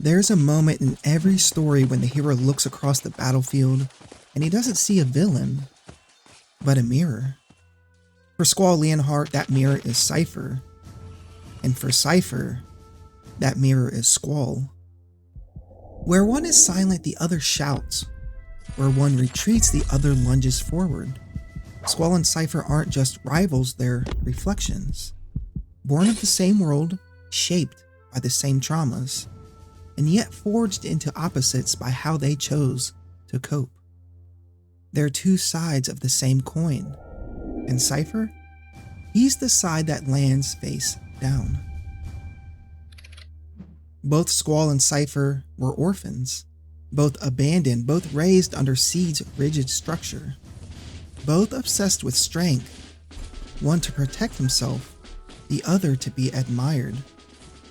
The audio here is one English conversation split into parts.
There's a moment in every story when the hero looks across the battlefield and he doesn't see a villain, but a mirror. For Squall Leonhart, that mirror is Seifer. And for Seifer, that mirror is Squall. Where one is silent, the other shouts. Where one retreats, the other lunges forward. Squall and Seifer aren't just rivals, they're reflections. Born of the same world, shaped by the same traumas, and yet forged into opposites by how they chose to cope. They're two sides of the same coin. And Seifer? He's the side that lands face down. Both Squall and Seifer were orphans, both abandoned, both raised under Seed's rigid structure, both obsessed with strength, one to protect himself, the other to be admired.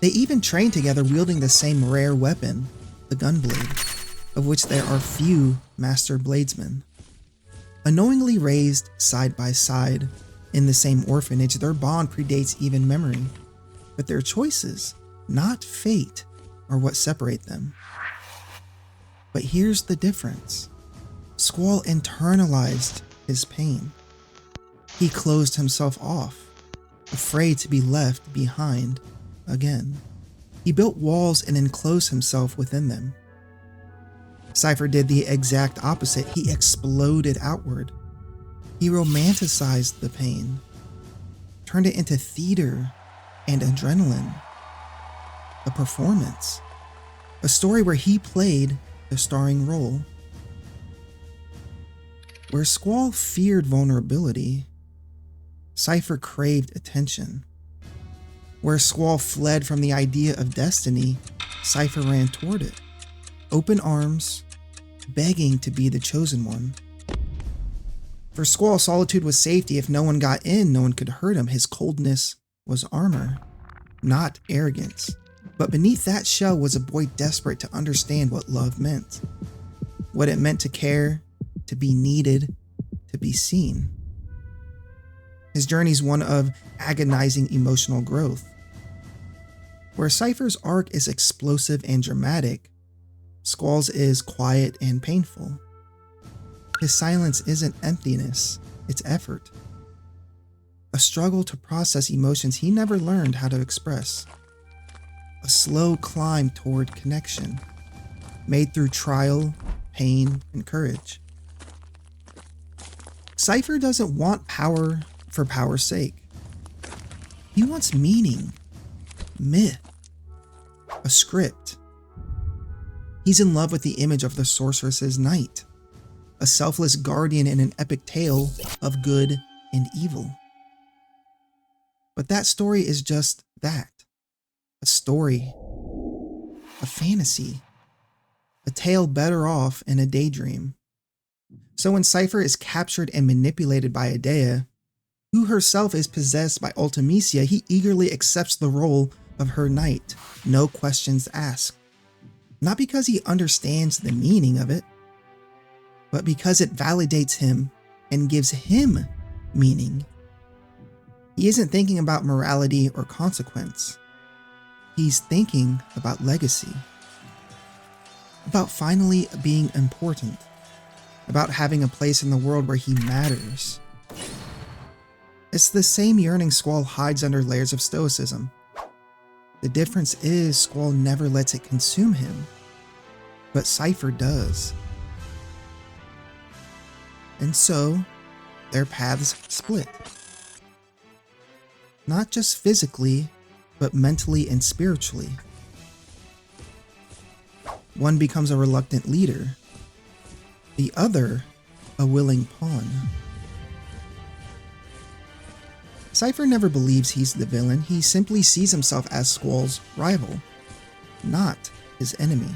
They even trained together wielding the same rare weapon, the gunblade, of which there are few master bladesmen. Unknowingly raised side by side in the same orphanage, their bond predates even memory, but their choices, not fate, are what separate them. But here's the difference. Squall internalized his pain. He closed himself off, afraid to be left behind again. He built walls and enclosed himself within them. Seifer did the exact opposite. He exploded outward. He romanticized the pain, turned it into theater and adrenaline, a performance, a story where he played the starring role. Where Squall feared vulnerability, Seifer craved attention. Where Squall fled from the idea of destiny, Seifer ran toward it, open arms, begging to be the chosen one. For Squall, solitude was safety. If no one got in, no one could hurt him. His coldness was armor, not arrogance. But beneath that shell was a boy desperate to understand what love meant. What it meant to care, to be needed, to be seen. His journey's one of agonizing emotional growth. Where Seifer's arc is explosive and dramatic, Squall's is quiet and painful. His silence isn't emptiness, it's effort. A struggle to process emotions he never learned how to express. A slow climb toward connection, made through trial, pain, and courage. Seifer doesn't want power for power's sake. He wants meaning, myth, a script. He's in love with the image of the sorceress's knight, a selfless guardian in an epic tale of good and evil. But that story is just that. A story, a fantasy, a tale better off in a daydream. So when Seifer is captured and manipulated by Idea, who herself is possessed by Ultimecia, he eagerly accepts the role of her knight, no questions asked. Not because he understands the meaning of it, but because it validates him and gives him meaning. He isn't thinking about morality or consequence. He's thinking about legacy, about finally being important, about having a place in the world where he matters. It's the same yearning Squall hides under layers of stoicism. The difference is Squall never lets it consume him, but Seifer does. And so, their paths split. Not just physically, but mentally and spiritually. One becomes a reluctant leader, the other a willing pawn. Seifer never believes he's the villain, he simply sees himself as Squall's rival, not his enemy.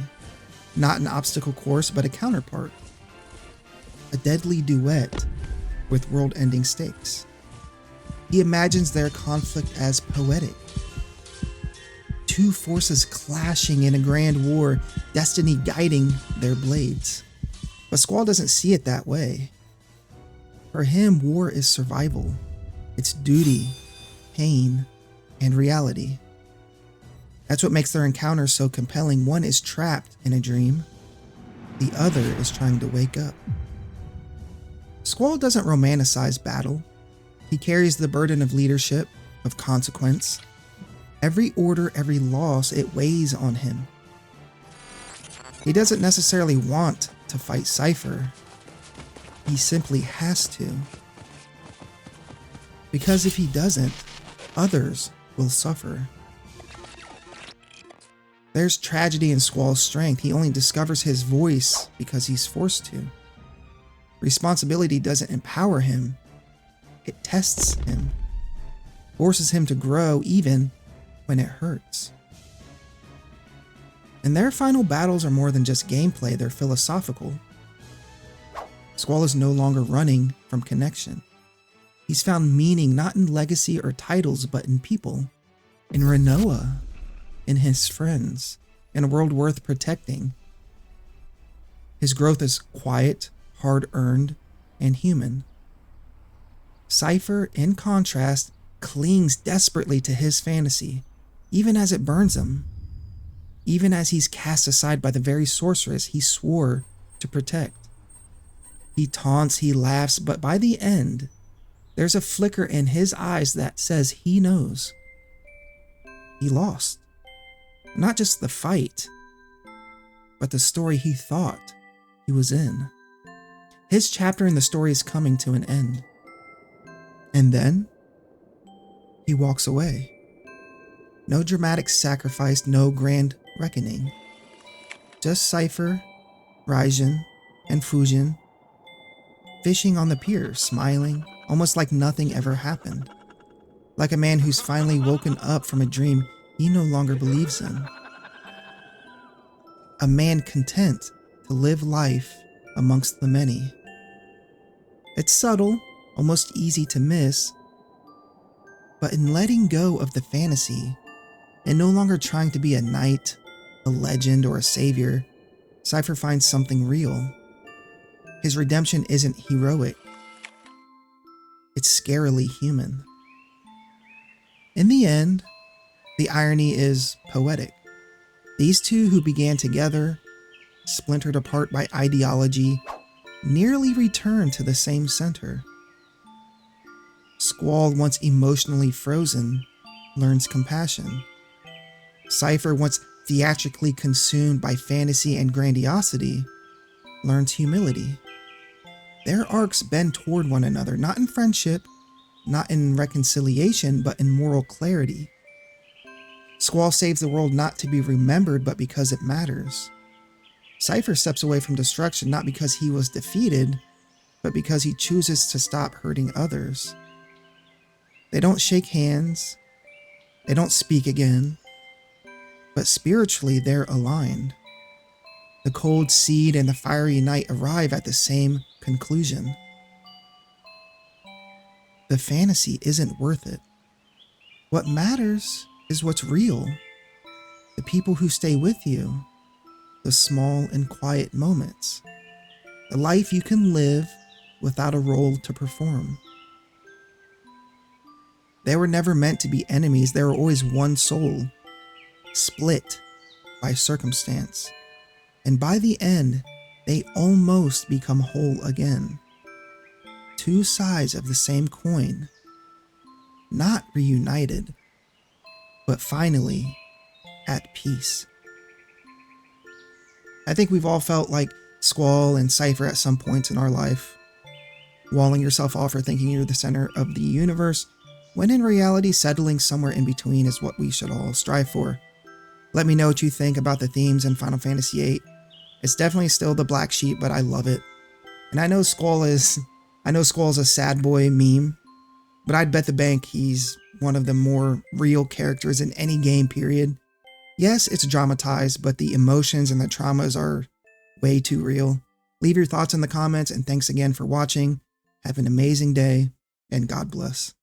Not an obstacle course, but a counterpart. A deadly duet with world-ending stakes. He imagines their conflict as poetic. Two forces clashing in a grand war, destiny guiding their blades. But Squall doesn't see it that way. For him, war is survival. It's duty, pain, and reality. That's what makes their encounters so compelling. One is trapped in a dream, the other is trying to wake up. Squall doesn't romanticize battle. He carries the burden of leadership, of consequence. Every order, every loss, it weighs on him. He doesn't necessarily want to fight Seifer. He simply has to. Because if he doesn't, others will suffer. There's tragedy in Squall's strength. He only discovers his voice because he's forced to. Responsibility doesn't empower him. It tests him, forces him to grow even when it hurts. And their final battles are more than just gameplay, they're philosophical. Squall is no longer running from connection. He's found meaning not in legacy or titles, but in people, in Renoa, in his friends, in a world worth protecting. His growth is quiet, hard-earned, and human. Seifer, in contrast, clings desperately to his fantasy, even as it burns him, even as he's cast aside by the very sorceress he swore to protect. He taunts, he laughs, but by the end, there's a flicker in his eyes that says he knows. He lost. Not just the fight, but the story he thought he was in. His chapter in the story is coming to an end. And then, he walks away. No dramatic sacrifice, no grand reckoning. Just Seifer, Raijin, and Fujin fishing on the pier, smiling, almost like nothing ever happened. Like a man who's finally woken up from a dream he no longer believes in. A man content to live life amongst the many. It's subtle, almost easy to miss, but in letting go of the fantasy and no longer trying to be a knight, a legend, or a savior, Seifer finds something real. His redemption isn't heroic. It's scarily human. In the end, the irony is poetic. These two who began together, splintered apart by ideology, nearly return to the same center. Squall, once emotionally frozen, learns compassion. Seifer, once theatrically consumed by fantasy and grandiosity, learns humility. Their arcs bend toward one another, not in friendship, not in reconciliation, but in moral clarity. Squall saves the world not to be remembered, but because it matters. Seifer steps away from destruction not because he was defeated, but because he chooses to stop hurting others. They don't shake hands, they don't speak again, but spiritually they're aligned. The cold seed and the fiery night arrive at the same conclusion. The fantasy isn't worth it. What matters is what's real. The people who stay with you, the small and quiet moments, the life you can live without a role to perform. They were never meant to be enemies, they were always one soul, split by circumstance. And by the end, they almost become whole again. Two sides of the same coin, not reunited, but finally at peace. I think we've all felt like Squall and Seifer at some points in our life, walling yourself off or thinking you're the center of the universe, when in reality settling somewhere in between is what we should all strive for. Let me know what you think about the themes in Final Fantasy VIII. It's definitely still the black sheep, but I love it. And I know Squall's a sad boy meme, but I'd bet the bank he's one of the more real characters in any game, period. Yes, it's dramatized, but the emotions and the traumas are way too real. Leave your thoughts in the comments, and thanks again for watching. Have an amazing day, and God bless.